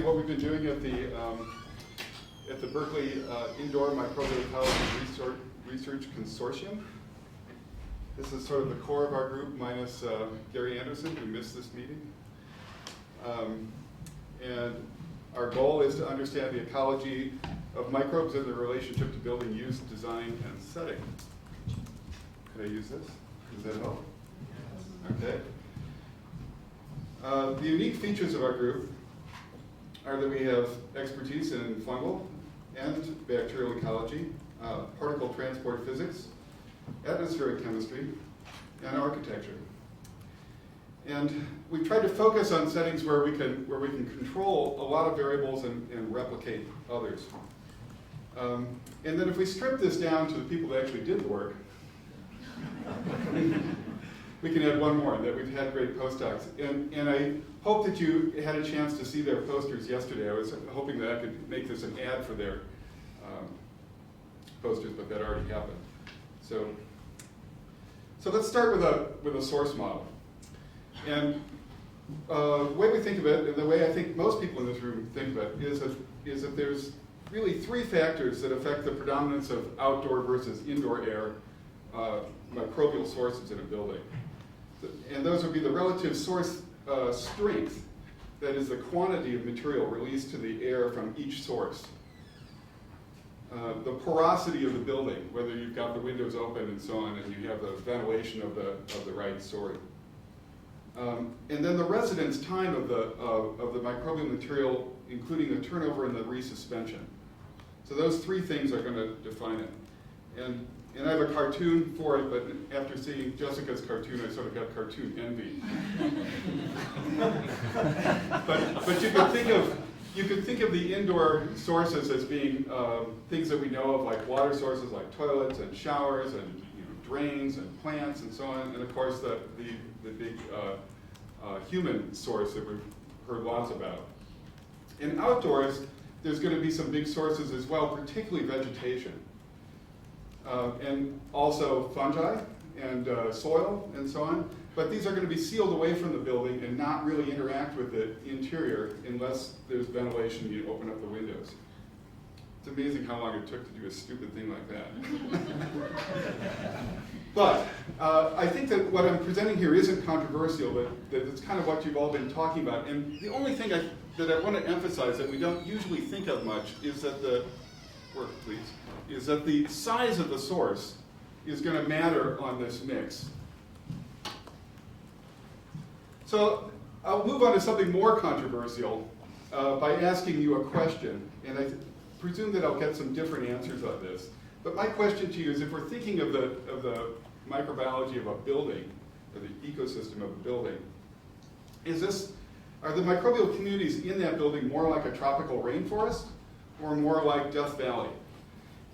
What we've been doing at the Berkeley Indoor Microbiology Research Consortium. This is sort of the core of our group, minus Gary Anderson, who missed this meeting. And our goal is to understand the ecology of microbes and their relationship to building use, design, and setting. Can I use this? Does that help? Okay. The unique features of our group are that we have expertise in fungal and bacterial ecology, particle transport physics, atmospheric chemistry, and architecture. And we've tried to focus on settings where we can control a lot of variables and replicate others. And then if we strip this down to the people that actually did the work, we can add one more, that we've had great postdocs. And I hope that you had a chance to see their posters yesterday. I was hoping that I could make this an ad for their posters, but that already happened. So let's start with a source model. And the way we think of it, and the way I think most people in this room think of it, is that there's really three factors that affect the predominance of outdoor versus indoor air microbial sources in a building. And those would be the relative source strength, that is the quantity of material released to the air from each source. The porosity of the building, whether you've got the windows open and so on, and you have the ventilation of the right sort. And then the residence time of the microbial material, including the turnover and the resuspension. So those three things are going to define it. And I have a cartoon for it, but after seeing Jessica's cartoon, I sort of got cartoon envy. but you could think of the indoor sources as being things that we know of, like water sources, like toilets and showers and drains and plants and so on, and of course the big human source that we've heard lots about. In outdoors, there's going to be some big sources as well, particularly vegetation. And also fungi and soil and so on. But these are going to be sealed away from the building and not really interact with the interior unless there's ventilation, you open up the windows. It's amazing how long it took to do a stupid thing like that. But I think that what I'm presenting here isn't controversial, that it's kind of what you've all been talking about. And the only thing that I want to emphasize that we don't usually think of much is that is that the size of the source is going to matter on this mix. So I'll move on to something more controversial by asking you a question, and I presume that I'll get some different answers on this. But my question to you is, if we're thinking of the microbiology of a building, or the ecosystem of a building, are the microbial communities in that building more like a tropical rainforest or more like Death Valley?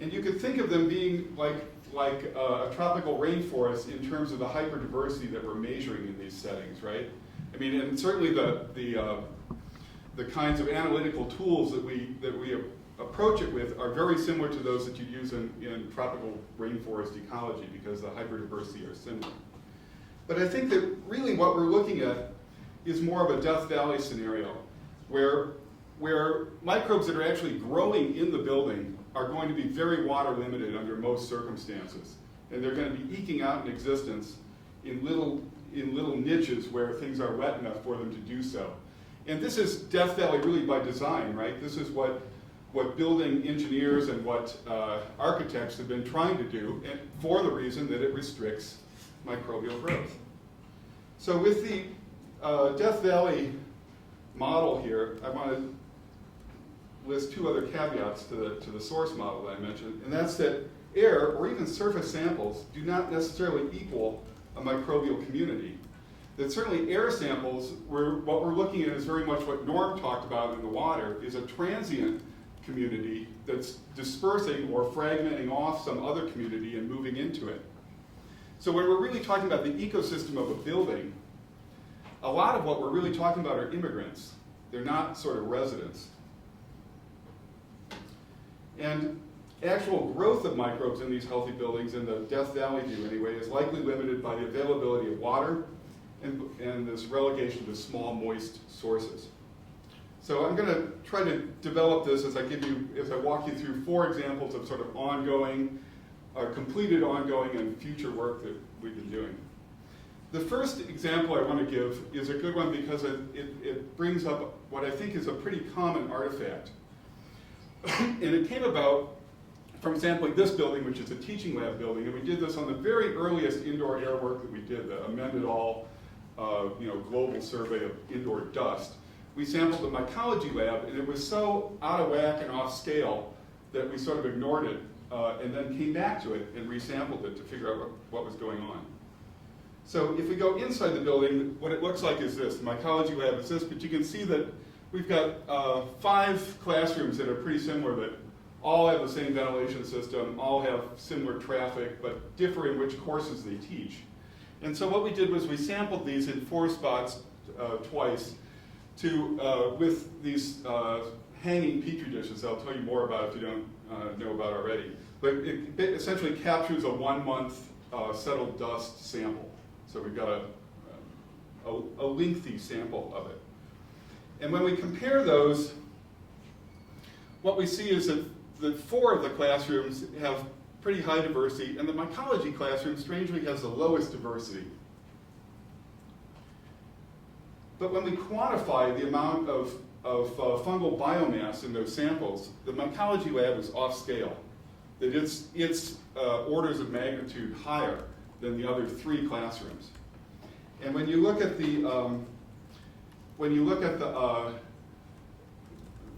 And you could think of them being like a tropical rainforest in terms of the hyperdiversity that we're measuring in these settings, right? I mean, and certainly the kinds of analytical tools that we approach it with are very similar to those that you use in tropical rainforest ecology, because the hyperdiversity are similar. But I think that really what we're looking at is more of a Death Valley scenario, where microbes that are actually growing in the building are going to be very water limited under most circumstances. And they're going to be eking out an existence in little niches where things are wet enough for them to do so. And this is Death Valley really by design, right? This is what building engineers and what architects have been trying to do, and for the reason that it restricts microbial growth. So with the Death Valley model here, I want to list two other caveats to the source model that I mentioned, and that's that air or even surface samples do not necessarily equal a microbial community. That certainly air samples, what we're looking at is very much what Norm talked about in the water, is a transient community that's dispersing or fragmenting off some other community and moving into it. So when we're really talking about the ecosystem of a building, a lot of what we're really talking about are immigrants. They're not sort of residents. And actual growth of microbes in these healthy buildings, in the Death Valley view anyway, is likely limited by the availability of water and this relegation to small, moist sources. So I'm going to try to develop this as I walk you through 4 examples of sort of ongoing, completed ongoing and future work that we've been doing. The first example I want to give is a good one because it brings up what I think is a pretty common artifact. And it came about from sampling this building, which is a teaching lab building, and we did this on the very earliest indoor air work that we did, the amended all global survey of indoor dust. We sampled the mycology lab, and it was so out of whack and off scale that we sort of ignored it, and then came back to it and resampled it to figure out what was going on. So if we go inside the building, what it looks like is this. The mycology lab is this, but you can see that we've got 5 classrooms that are pretty similar, that all have the same ventilation system, all have similar traffic, but differ in which courses they teach. And so what we did was we sampled these in 4 spots twice with these hanging petri dishes. I'll tell you more about if you don't know about already. But it essentially captures a 1-month settled dust sample. So we've got a lengthy sample of it. And when we compare those, what we see is that 4 of the classrooms have pretty high diversity, and the mycology classroom strangely has the lowest diversity. But when we quantify the amount of fungal biomass in those samples, the mycology lab is off scale. That it's orders of magnitude higher than the other 3 classrooms. And when you look at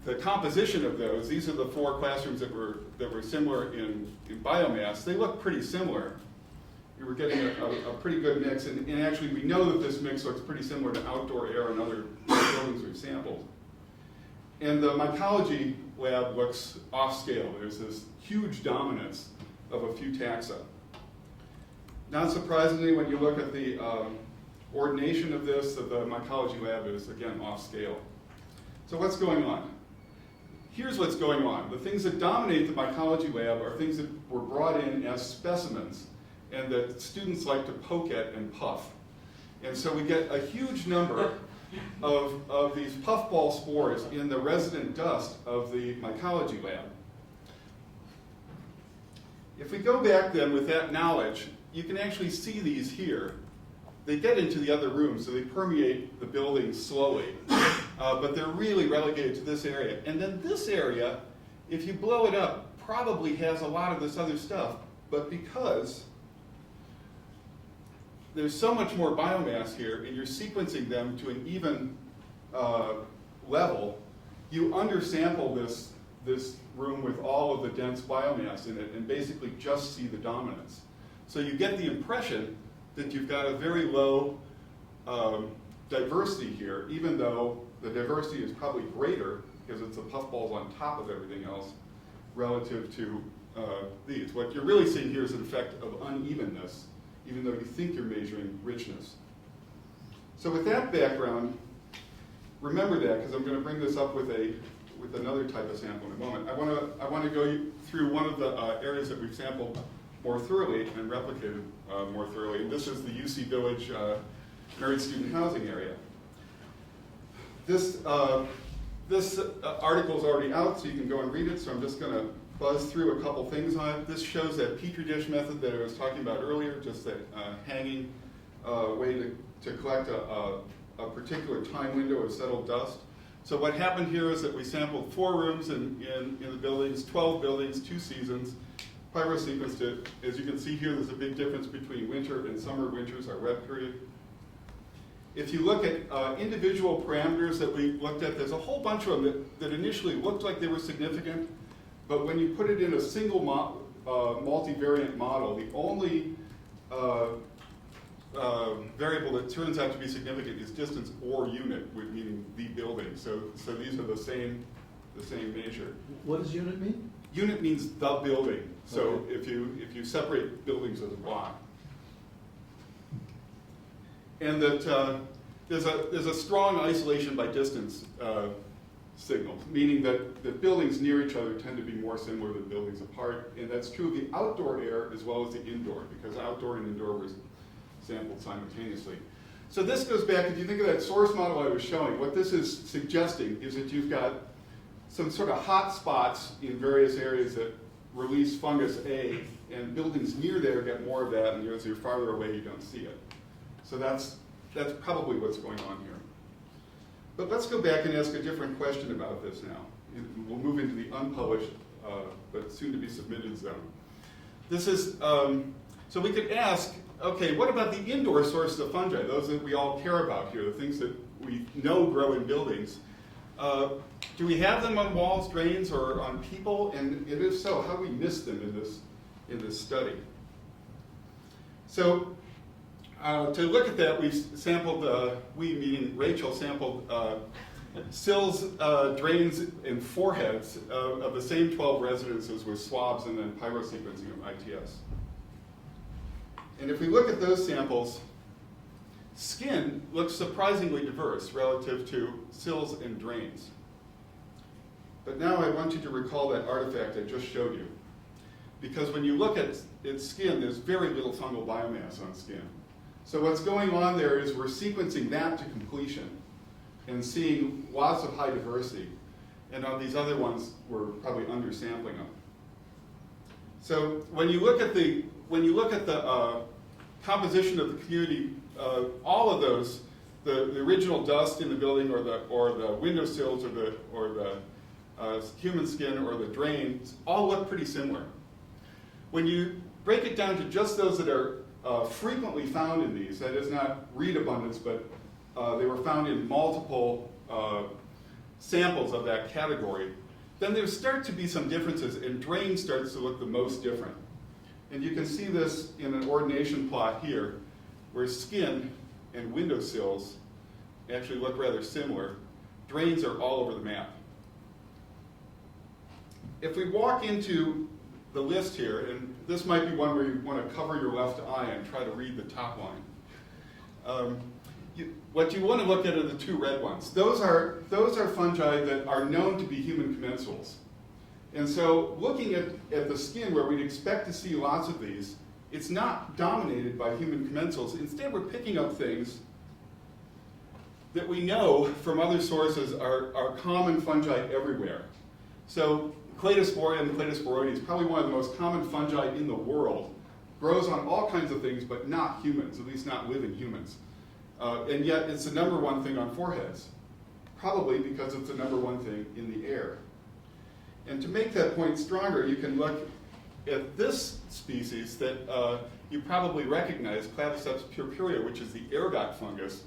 the composition of those, these are the 4 classrooms that were similar in biomass. They look pretty similar. We were getting a pretty good mix, and actually we know that this mix looks pretty similar to outdoor air and other buildings we've sampled. And the mycology lab looks off scale. There's this huge dominance of a few taxa. Not surprisingly, when you look at the ordination of this, the mycology lab is, again, off scale. So what's going on? Here's what's going on. The things that dominate the mycology lab are things that were brought in as specimens and that students like to poke at and puff. And so we get a huge number of these puffball spores in the resident dust of the mycology lab. If we go back then with that knowledge, you can actually see these here. They get into the other rooms, so they permeate the building slowly. But they're really relegated to this area. And then this area, if you blow it up, probably has a lot of this other stuff. But because there's so much more biomass here, and you're sequencing them to an even level, you undersample this room with all of the dense biomass in it and basically just see the dominance. So you get the impression that you've got a very low diversity here, even though the diversity is probably greater because it's the puffballs on top of everything else relative to these. What you're really seeing here is an effect of unevenness, even though you think you're measuring richness. So with that background, remember that, because I'm going to bring this up with another type of sample in a moment. I want to go through one of the areas that we've sampled more thoroughly and replicated more thoroughly. And this is the UC Village married student housing area. This article is already out, so you can go and read it, so I'm just going to buzz through a couple things on it. This shows that Petri dish method that I was talking about earlier, just that hanging way to collect a particular time window of settled dust. So what happened here is that we sampled 4 rooms in the buildings, 12 buildings, 2 seasons, pyrosequenced it. As you can see here, there's a big difference between winter and summer. Winter's our wet period. If you look at individual parameters that we looked at, there's a whole bunch of them that initially looked like they were significant, but when you put it in a single multivariate model, the only variable that turns out to be significant is distance or unit, meaning the building. So these are the same measure. What does unit mean? Unit means the building. So Okay. if you separate buildings as a block. And that there's a strong isolation by distance signal, meaning that buildings near each other tend to be more similar than buildings apart, and that's true of the outdoor air as well as the indoor, because outdoor and indoor were sampled simultaneously. So this goes back, if you think of that source model I was showing, what this is suggesting is that you've got some sort of hot spots in various areas that release fungus A, and buildings near there get more of that, and as you're farther away, you don't see it. So that's probably what's going on here. But let's go back and ask a different question about this now. We'll move into the unpublished, but soon to be submitted zone. This is, so we could ask, okay, what about the indoor sources of fungi, those that we all care about here, the things that we know grow in buildings? Do we have them on walls, drains, or on people? And if so, how do we miss them in this study? So to look at that, we've sampled, we meaning Rachel, sampled sills, drains, and foreheads of the same 12 residences with swabs and then pyrosequencing of ITS. And if we look at those samples, skin looks surprisingly diverse relative to sills and drains. But now I want you to recall that artifact I just showed you. Because when you look at its skin, there's very little fungal biomass on skin. So what's going on there is we're sequencing that to completion and seeing lots of high diversity. And on these other ones, we're probably undersampling them. So when you look at the composition of the community, all of those, the original dust in the building, or the windowsills, or the human skin, or the drains, all look pretty similar. When you break it down to just those that are frequently found in these, that is not read abundance, but they were found in multiple samples of that category, then there start to be some differences, and drain starts to look the most different. And you can see this in an ordination plot here, where skin and windowsills actually look rather similar. Drains are all over the map. If we walk into the list here, and this might be one where you want to cover your left eye and try to read the top line. What you want to look at are the two red ones. Those are fungi that are known to be human commensals. And so looking at the skin where we'd expect to see lots of these, it's not dominated by human commensals. Instead, we're picking up things that we know from other sources are common fungi everywhere. So Cladosporium cladosporoides, probably one of the most common fungi in the world, grows on all kinds of things, but not humans, at least not living humans. And yet it's the #1 thing on foreheads, probably because it's the #1 thing in the air. And to make that point stronger, you can look at this species that you probably recognize, Cladoceps purpurea, which is the Air Bag Fungus.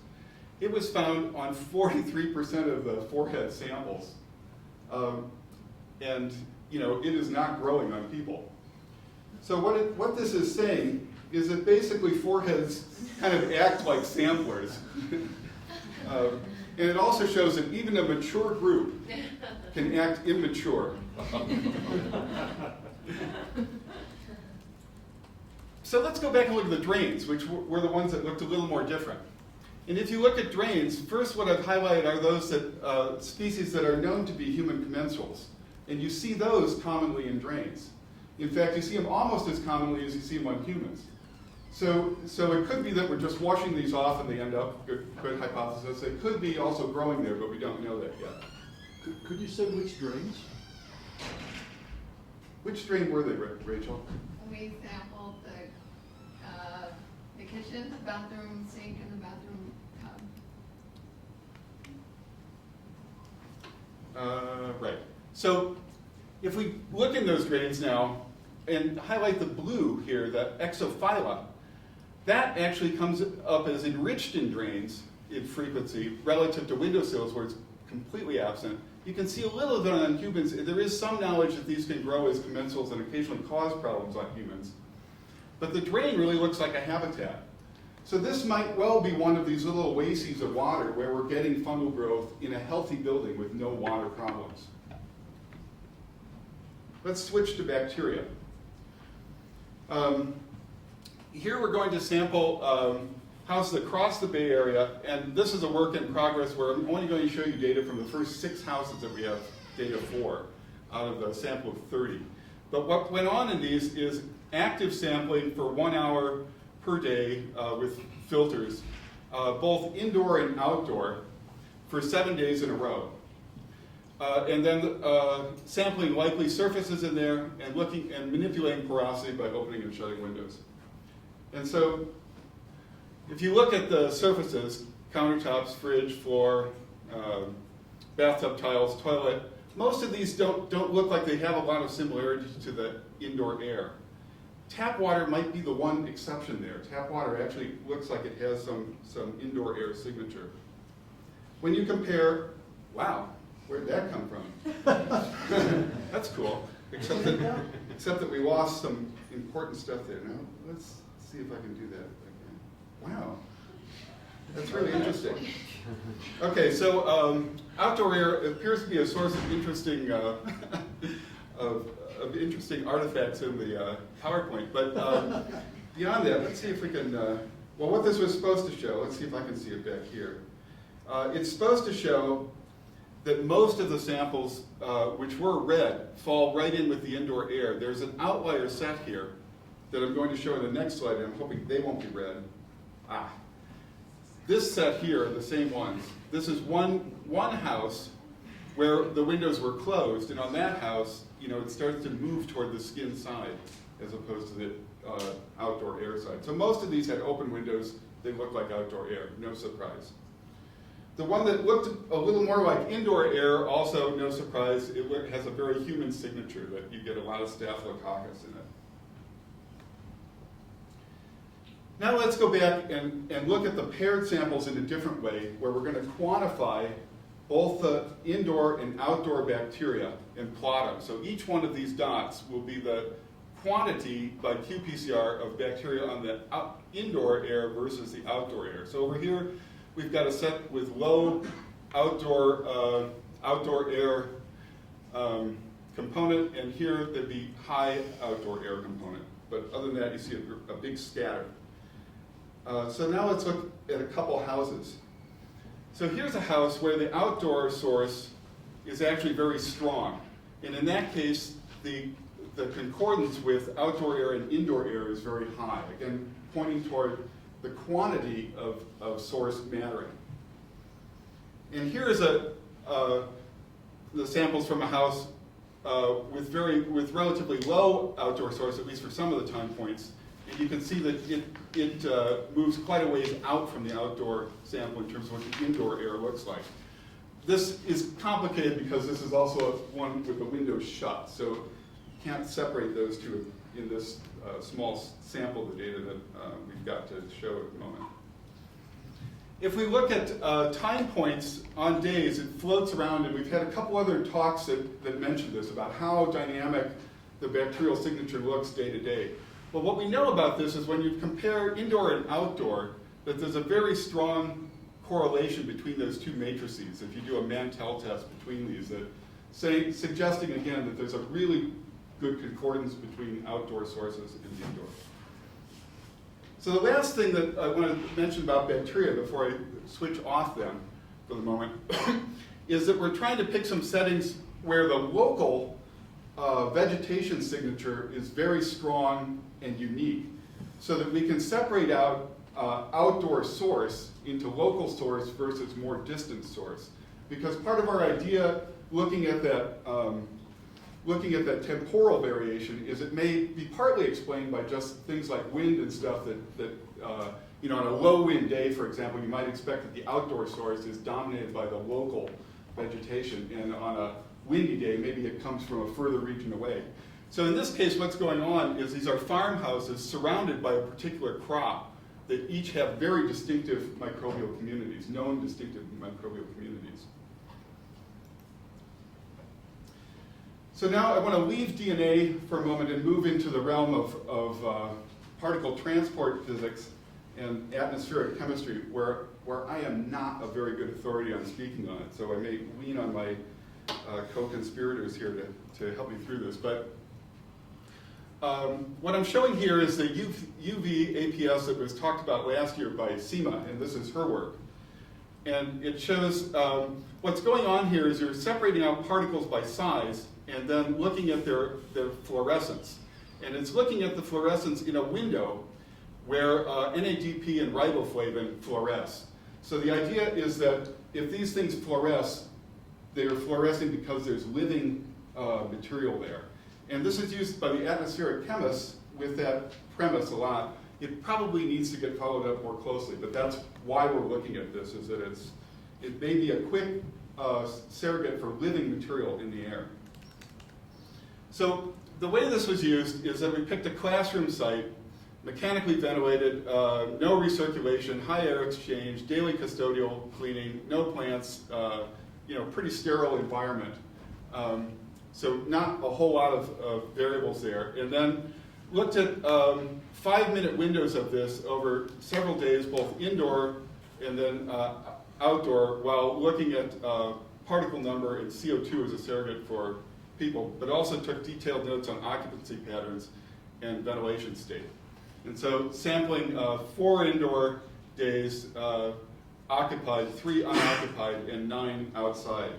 It was found on 43% of the forehead samples. And it is not growing on people. So what this is saying is that basically foreheads kind of act like samplers. And it also shows that even a mature group can act immature. So let's go back and look at the drains, which were the ones that looked a little more different. And if you look at drains, first what I've highlighted are those species that are known to be human commensals. And you see those commonly in drains. In fact, you see them almost as commonly as you see them on humans. So it could be that we're just washing these off and they end up, good hypothesis. It could be also growing there, but we don't know that yet. Could you say which drains? Which drain were they, Rachel? We sampled the kitchen, the bathroom sink, and the bathroom tub. Right. So if we look in those drains now and highlight the blue here, the exophylla, that actually comes up as enriched in drains in frequency relative to windowsills where it's completely absent. You can see a little of it on humans. There is some knowledge that these can grow as commensals and occasionally cause problems on humans. But the drain really looks like a habitat. So this might well be one of these little oases of water where we're getting fungal growth in a healthy building with no water problems. Let's switch to bacteria. Here we're going to sample houses across the Bay Area, and this is a work in progress where I'm only going to show you data from the first 6 houses that we have data for out of a sample of 30. But what went on in these is active sampling for 1 hour per day with filters both indoor and outdoor, for 7 days in a row. And then sampling likely surfaces in there and looking and manipulating porosity by opening and shutting windows. And so if you look at the surfaces, countertops, fridge, floor, bathtub tiles, toilet, most of these don't look like they have a lot of similarities to the indoor air. Tap water might be the one exception there. Tap water actually looks like it has some indoor air signature. When you compare, wow, where'd that come from? That's cool, except that we lost some important stuff there. Now, let's see if I can do that again. Wow, that's really interesting. Okay, so outdoor air appears to be a source of interesting interesting artifacts in the PowerPoint. But beyond that, let's see if we can. Well, what this was supposed to show. Let's see if I can see it back here. It's supposed to show that most of the samples, which were red, fall right in with the indoor air. There's an outlier set here that I'm going to show in the next slide, and I'm hoping they won't be red. This set here are the same ones. This is one house where the windows were closed, and on that house, it starts to move toward the skin side as opposed to the outdoor air side. So most of these had open windows. They look like outdoor air, no surprise. The one that looked a little more like indoor air, also no surprise, it has a very human signature that you get a lot of staphylococcus in it. Now let's go back and look at the paired samples in a different way, where we're going to quantify both the indoor and outdoor bacteria and plot them. So each one of these dots will be the quantity by qPCR of bacteria on the indoor air versus the outdoor air. So over here, we've got a set with low outdoor air component, and here there'd be high outdoor air component. But other than that, you see a big scatter. So now let's look at a couple houses. So here's a house where the outdoor source is actually very strong. And in that case, the concordance with outdoor air and indoor air is very high, again, pointing toward the quantity of source mattering. And here is the samples from a house with relatively low outdoor source, at least for some of the time points. And you can see that it moves quite a ways out from the outdoor sample in terms of what the indoor air looks like. This is complicated because this is also one with the windows shut, so you can't separate those two in this small sample of the data that we've got to show at the moment. If we look at time points on days, it floats around, and we've had a couple other talks that mention this, about how dynamic the bacterial signature looks day to day. Well, what we know about this is when you compare indoor and outdoor, that there's a very strong correlation between those two matrices. If you do a Mantell test between these, suggesting again that there's a really good concordance between outdoor sources and indoor. So the last thing that I want to mention about bacteria before I switch off them for the moment is that we're trying to pick some settings where the local vegetation signature is very strong and unique, so that we can separate out outdoor source into local source versus more distant source. Because part of our idea looking at that temporal variation is it may be partly explained by just things like wind and stuff that on a low wind day, for example, you might expect that the outdoor source is dominated by the local vegetation, and on a windy day, maybe it comes from a further region away. So in this case, what's going on is these are farmhouses surrounded by a particular crop that each have very distinctive microbial communities, known distinctive microbial communities. So now I want to leave DNA for a moment and move into the realm of particle transport physics and atmospheric chemistry, where I am not a very good authority on speaking on it. So I may lean on my co-conspirators here to help me through this. But what I'm showing here is the UV APS that was talked about last year by Seema, and this is her work. And it shows what's going on here is you're separating out particles by size and then looking at their fluorescence. And it's looking at the fluorescence in a window where NADP and riboflavin fluoresce. So the idea is that if these things fluoresce, they're fluorescing because there's living material there. And this is used by the atmospheric chemists with that premise a lot. It probably needs to get followed up more closely, but that's why we're looking at this, is that it may be a quick surrogate for living material in the air. So the way this was used is that we picked a classroom site, mechanically ventilated, no recirculation, high air exchange, daily custodial cleaning, no plants, pretty sterile environment. So not a whole lot of variables there. And then looked at 5-minute windows of this over several days, both indoor and then outdoor, while looking at particle number and CO2 as a surrogate for people, but also took detailed notes on occupancy patterns and ventilation state. And so sampling 4 indoor days occupied, 3 unoccupied, and 9 outside.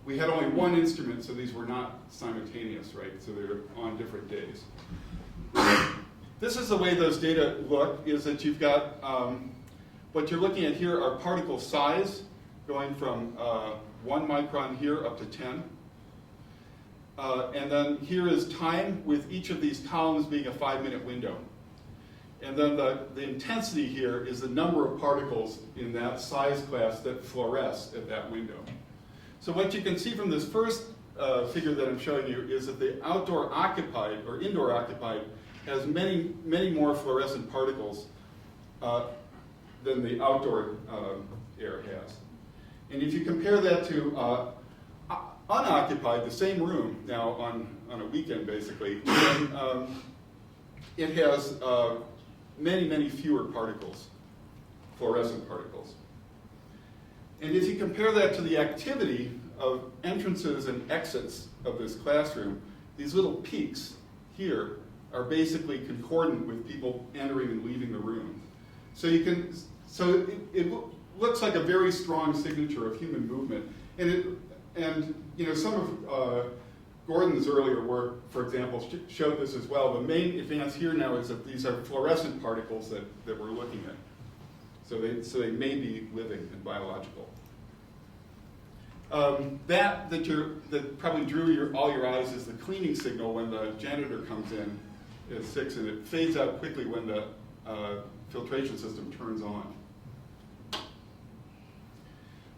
We had only 1 instrument, so these were not simultaneous, right? So they were on different days. This is the way those data look, is that you've got, what you're looking at here are particle size, going from 1 micron here up to 10. And then here is time, with each of these columns being a 5-minute window. And then the intensity here is the number of particles in that size class that fluoresce at that window. So what you can see from this first figure that I'm showing you is that the outdoor occupied, or indoor occupied, has many, many more fluorescent particles than the outdoor air has. And if you compare that to unoccupied, the same room, now on a weekend basically, then it has many, many fewer particles, fluorescent particles. And if you compare that to the activity of entrances and exits of this classroom, these little peaks here are basically concordant with people entering and leaving the room. So it looks like a very strong signature of human movement. And some of Gordon's earlier work, for example, showed this as well. The main advance here now is that these are fluorescent particles that we're looking at. So they may be living and biological. That probably drew all your eyes is the cleaning signal when the janitor comes in at 6, and it fades out quickly when the filtration system turns on.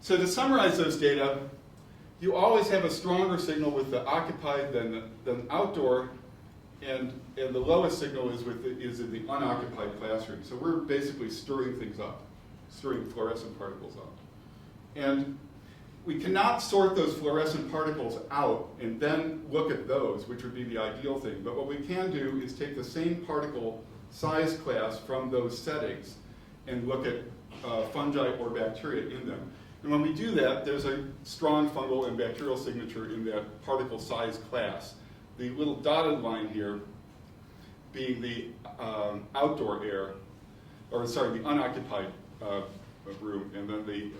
So to summarize those data, you always have a stronger signal with the occupied than outdoor, and the lowest signal is in the unoccupied classroom. So we're basically stirring things up, stirring fluorescent particles up. And we cannot sort those fluorescent particles out and then look at those, which would be the ideal thing. But what we can do is take the same particle size class from those settings and look at fungi or bacteria in them. And when we do that, there's a strong fungal and bacterial signature in that particle size class. The little dotted line here being the outdoor air, the unoccupied room, and then the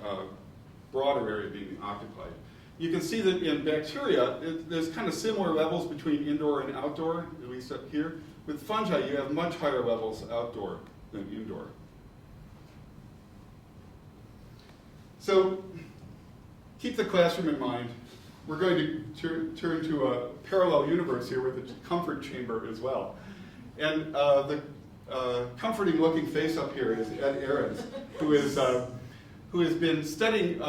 broader area being occupied. You can see that in bacteria, there's kind of similar levels between indoor and outdoor, at least up here. With fungi, you have much higher levels outdoor than indoor. So keep the classroom in mind. We're going to turn to a parallel universe here with a comfort chamber as well. And the comforting looking face up here is Ed Ahrens, who has been studying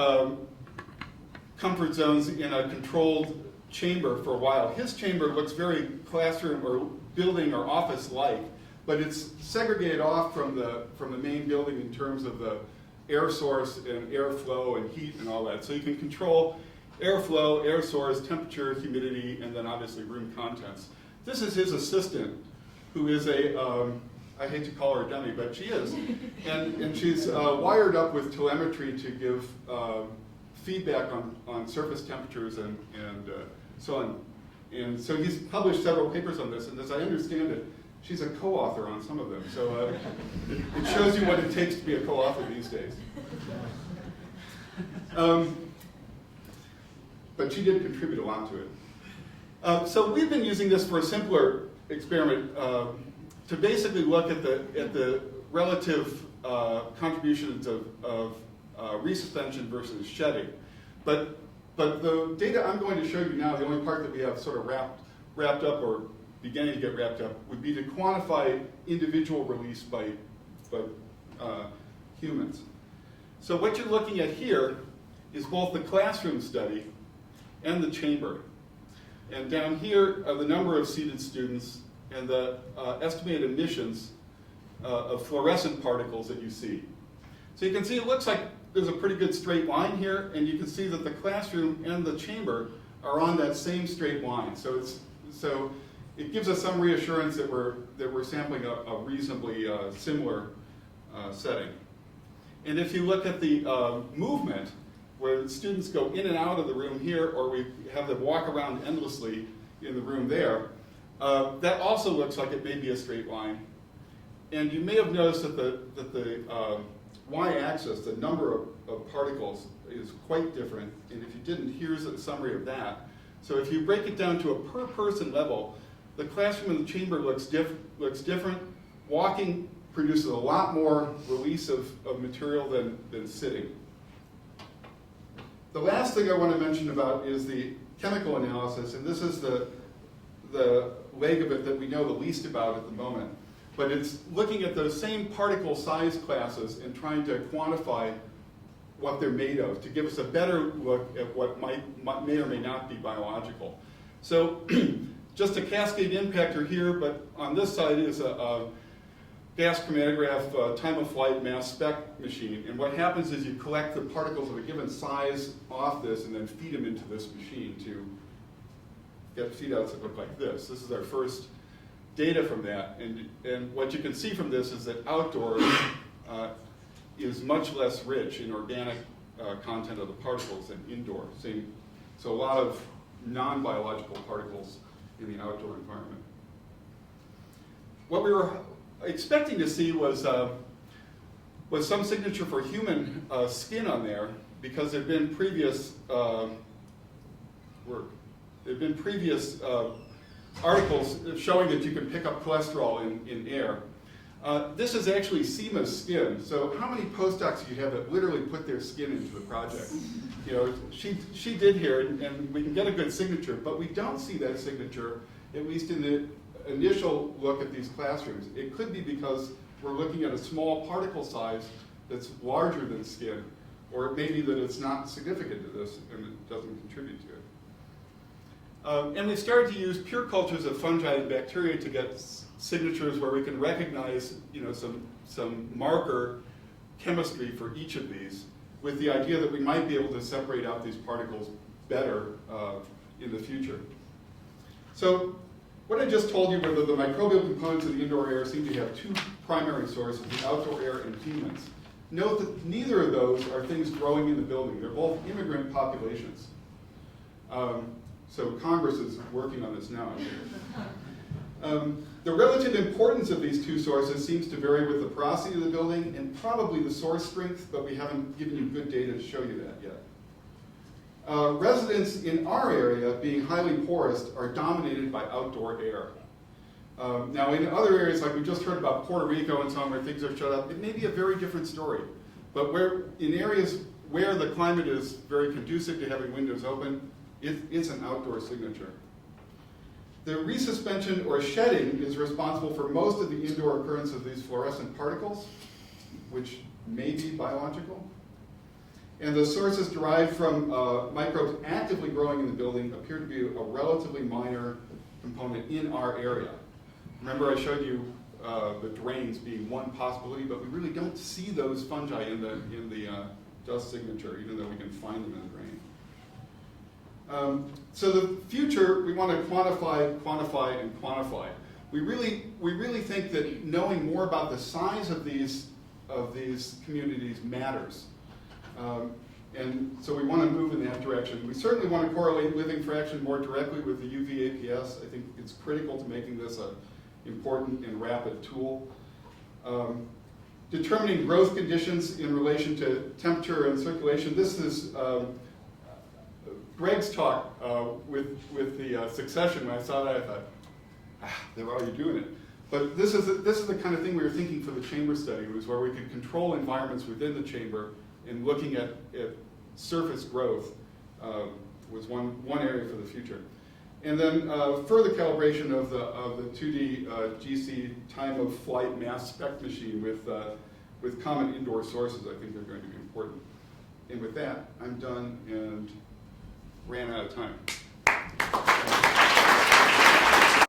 comfort zones in a controlled chamber for a while. His chamber looks very classroom or building or office-like, but it's segregated off from the main building in terms of the air source and airflow and heat and all that. So you can control airflow, air source, temperature, humidity, and then obviously room contents. This is his assistant, who is I hate to call her a dummy, but she is. And she's wired up with telemetry to give feedback on surface temperatures and so on. And so he's published several papers on this, and as I understand it, she's a co-author on some of them. So it shows you what it takes to be a co-author these days. But she did contribute a lot to it. So we've been using this for a simpler experiment. to basically look at the relative contributions of resuspension versus shedding. But the data I'm going to show you now, the only part that we have sort of wrapped up or beginning to get wrapped up, would be to quantify individual release by humans. So what you're looking at here is both the classroom study and the chamber. And down here are the number of seated students and the estimated emissions of fluorescent particles that you see. So you can see it looks like there's a pretty good straight line here, and you can see that the classroom and the chamber are on that same straight line. So it gives us some reassurance that we're sampling a reasonably similar setting. And if you look at the movement, where students go in and out of the room here, or we have them walk around endlessly in the room there, that also looks like it may be a straight line. And you may have noticed that the y-axis, the number of particles, is quite different. And if you didn't, here's a summary of that. So if you break it down to a per-person level, the classroom and the chamber looks different. Walking produces a lot more release of material than sitting. The last thing I want to mention about is the chemical analysis, and this is the leg of it that we know the least about at the moment. But it's looking at those same particle size classes and trying to quantify what they're made of to give us a better look at what may or may not be biological. So just a cascade impactor here, but on this side is a gas chromatograph time of flight mass spec machine. And what happens is you collect the particles of a given size off this and then feed them into this machine to get feedouts that look like this. This is our first data from that. And what you can see from this is that outdoor is much less rich in organic content of the particles than indoor. So a lot of non-biological particles in the outdoor environment. What we were expecting to see was some signature for human skin on there, because there have been previous articles showing that you can pick up cholesterol in air. This is actually Seema's skin. So how many postdocs do you have that literally put their skin into the project? You know, she did here, and we can get a good signature, but we don't see that signature, at least in the initial look at these classrooms. It could be because we're looking at a small particle size that's larger than skin, or it may be that it's not significant to this and it doesn't contribute to it. And we started to use pure cultures of fungi and bacteria to get signatures where we can recognize, you know, some marker chemistry for each of these, with the idea that we might be able to separate out these particles better in the future. So what I just told you were that the microbial components of the indoor air seem to have two primary sources, the outdoor air and humans. Note that neither of those are things growing in the building. They're both immigrant populations. So Congress is working on this now, I think. The relative importance of these two sources seems to vary with the porosity of the building and probably the source strength, but we haven't given you good data to show you that yet. Residents in our area, being highly porous, are dominated by outdoor air. Now in other areas, like we just heard about Puerto Rico and so on, where things are shut up, it may be a very different story. But in areas where the climate is very conducive to having windows open, it's an outdoor signature. The resuspension or shedding is responsible for most of the indoor occurrence of these fluorescent particles, which may be biological. And the sources derived from microbes actively growing in the building appear to be a relatively minor component in our area. Remember I showed you the drains being one possibility, but we really don't see those fungi in the dust signature, even though we can find them in the drain. So the future, we want to quantify, and quantify. We really think that knowing more about the size of these communities matters. And so we want to move in that direction. We certainly want to correlate living fraction more directly with the UV APS. I think it's critical to making this an important and rapid tool. Determining growth conditions in relation to temperature and circulation. This is Greg's talk with the succession. When I saw that, I thought, they're already doing it. But this is the kind of thing we were thinking for the chamber study, was where we could control environments within the chamber, and looking at surface growth was one area for the future. And then further calibration of the 2D GC time of flight mass spec machine with common indoor sources, I think, are going to be important. And with that, I'm done and ran out of time.